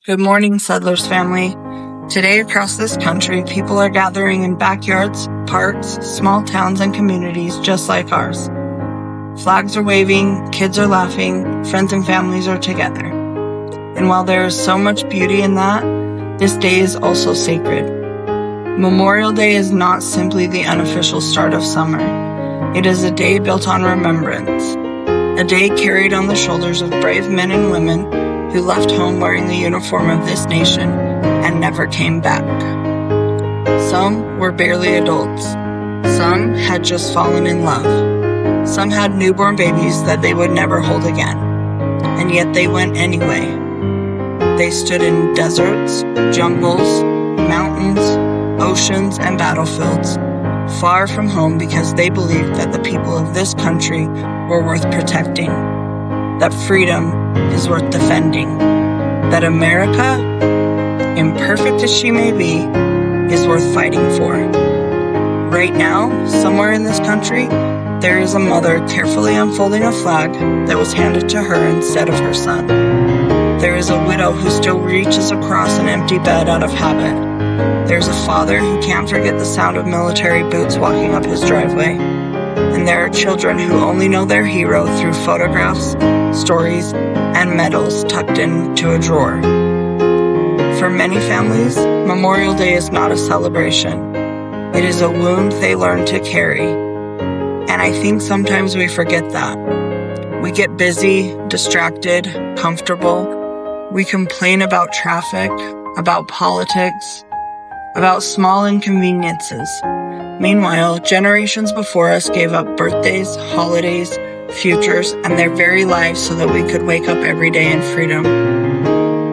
Good morning, Settlers family. Today across this country, people are gathering in backyards, parks, small towns, and communities just like ours. Flags are waving, kids are laughing, friends and families are together. And while there is so much beauty in that, this day is also sacred. Memorial Day is not simply the unofficial start of summer. It is a day built on remembrance, a day carried on the shoulders of brave men and women who left home wearing the uniform of this nation and never came back. Some were barely adults. Some had just fallen in love. Some had newborn babies that they would never hold again. And yet they went anyway. They stood in deserts, jungles, mountains, oceans, and battlefields, far from home because they believed that the people of this country were worth protecting, that freedom is worth defending, that America, imperfect as she may be, is worth fighting for. Right now, somewhere in this country, there is a mother carefully unfolding a flag that was handed to her instead of her son. There is a widow who still reaches across an empty bed out of habit. There's a father who can't forget the sound of military boots walking up his driveway. And there are children who only know their hero through photographs, stories, and medals tucked into a drawer. For many families, Memorial Day is not a celebration. It is a wound they learn to carry. And I think sometimes we forget that. We get busy, distracted, comfortable. We complain about traffic, about politics, about small inconveniences. Meanwhile, generations before us gave up birthdays, holidays, futures, and their very lives so that we could wake up every day in freedom.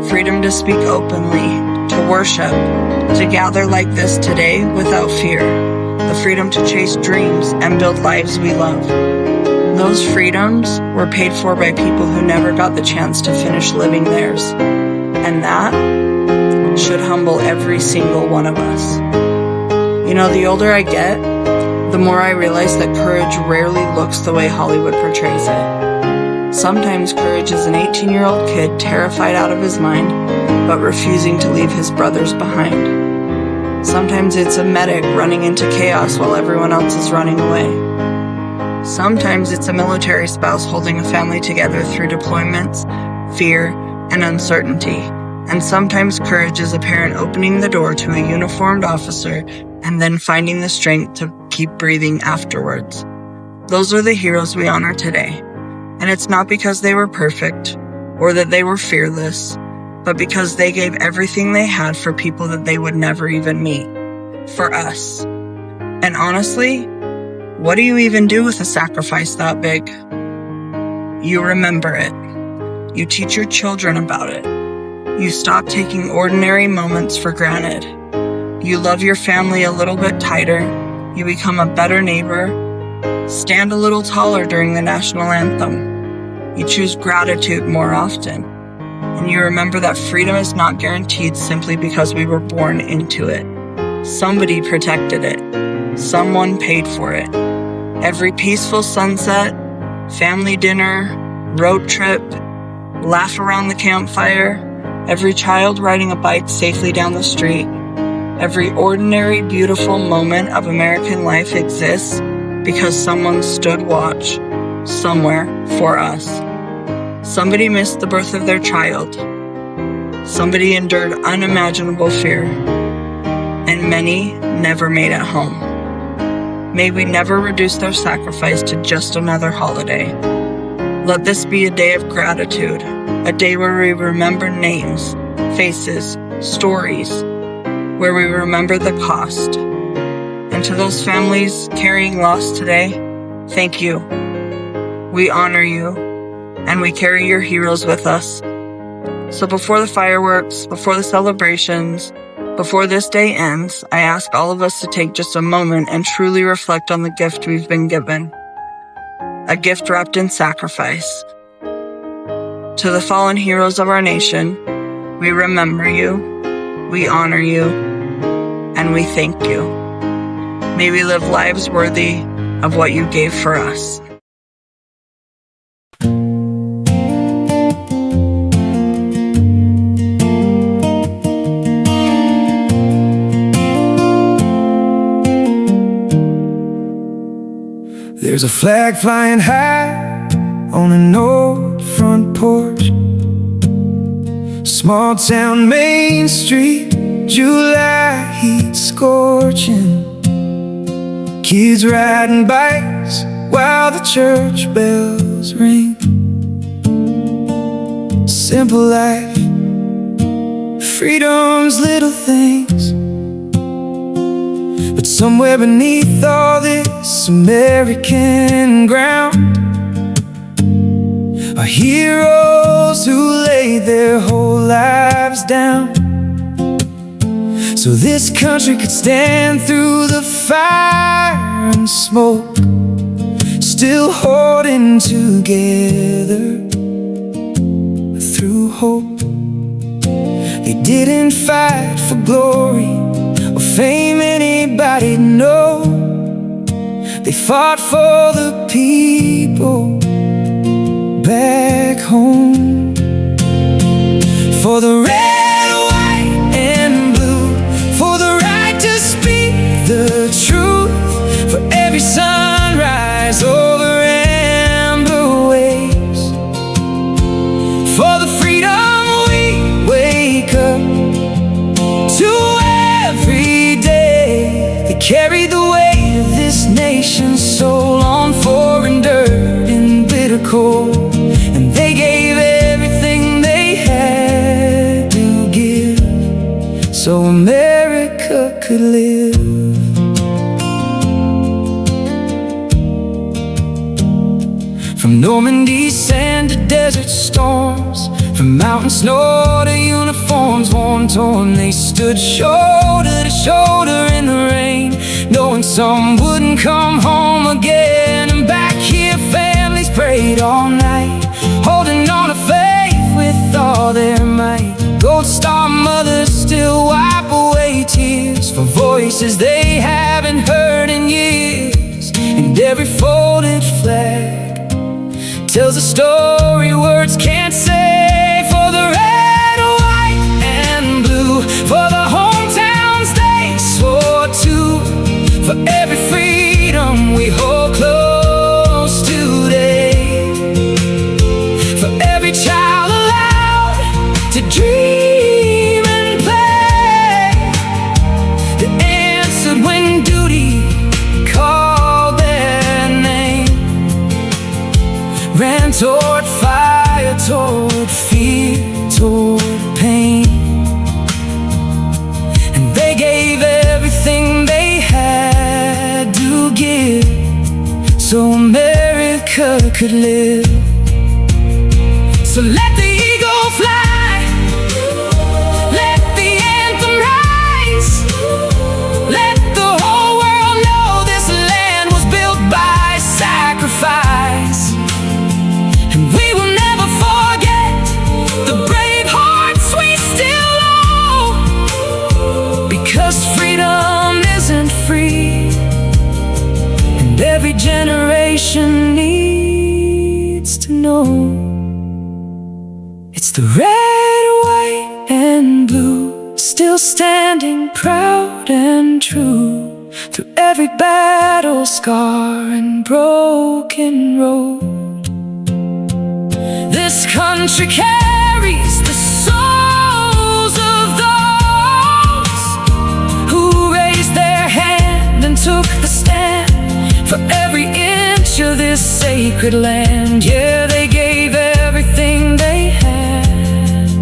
Freedom to speak openly, to worship, to gather like this today without fear. The freedom to chase dreams and build lives we love. Those freedoms were paid for by people who never got the chance to finish living theirs. And that should humble every single one of us. You know, the older I get, the more I realize that courage rarely looks the way Hollywood portrays it. Sometimes courage is an 18-year-old kid terrified out of his mind, but refusing to leave his brothers behind. Sometimes it's a medic running into chaos while everyone else is running away. Sometimes it's a military spouse holding a family together through deployments, fear, and uncertainty. And sometimes courage is a parent opening the door to a uniformed officer and then finding the strength to keep breathing afterwards. Those are the heroes we honor today. And it's not because they were perfect or that they were fearless, but because they gave everything they had for people that they would never even meet. For us. And honestly, what do you even do with a sacrifice that big? You remember it. You teach your children about it. You stop taking ordinary moments for granted. You love your family a little bit tighter. You become a better neighbor. Stand a little taller during the national anthem. You choose gratitude more often. And you remember that freedom is not guaranteed simply because we were born into it. Somebody protected it. Someone paid for it. Every peaceful sunset, family dinner, road trip, laugh around the campfire, every child riding a bike safely down the street, every ordinary, beautiful moment of American life exists because someone stood watch somewhere for us. Somebody missed the birth of their child. Somebody endured unimaginable fear. And many never made it home. May we never reduce their sacrifice to just another holiday. Let this be a day of gratitude, a day where we remember names, faces, stories, where we remember the cost. And to those families carrying loss today, thank you. We honor you, and we carry your heroes with us. So before the fireworks, before the celebrations, before this day ends, I ask all of us to take just a moment and truly reflect on the gift we've been given. A gift wrapped in sacrifice. To the fallen heroes of our nation, we remember you, we honor you, and we thank you. May we live lives worthy of what you gave for us. There's a flag flying high on an old front porch. Small town Main Street, July heat scorching. Kids riding bikes while the church bells ring. Simple life, freedom's little things. But somewhere beneath all this American ground are heroes who laid their whole lives down, so this country could stand through the fire and smoke, still holding together through hope. They didn't fight for glory or fame anybody'd know. They fought for the people back home, for the red, white, and blue, for the right to speak the truth, for every sunrise over amber waves, for the freedom we wake up to every day. They carried the weight of this nation's soul on foreign dirt in bitter cold, and they gave everything they had to give so America could live. From Normandy sand to desert storms, from mountain snow to uniforms worn torn, they stood shoulder to shoulder in the rain, knowing some wouldn't come home again. And back here families prayed all night, holding on to faith with all their might. Gold Star mothers still wipe away tears for voices they haven't heard in years, and every folded flag tells a story words can't say. For the red, white, and blue, for the hometowns they swore to, for every freedom we hold close today, for every child allowed to dream and play, that answered when duty called their name, ran toward fire, toward fear, toward pain, and they gave everything they had to give so America could live. So let the eagle fly, let the anthem rise, let the whole world know this land was built by sacrifice. And we will never forget the brave hearts we still owe, because freedom isn't free, and every generation needs to know. It's the red, white, and blue, still standing proud and true, through every battle scar and broken road. This country carries the souls of those who raised their hand and took the stand for every inch of this sacred land. Yeah, they gave everything they had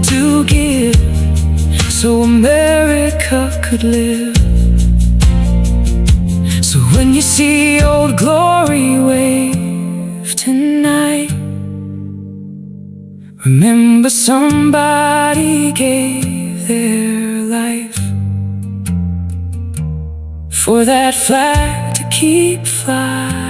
to give so America could live. So when you see Old Glory wave tonight, remember somebody gave their life for that flag to keep flying.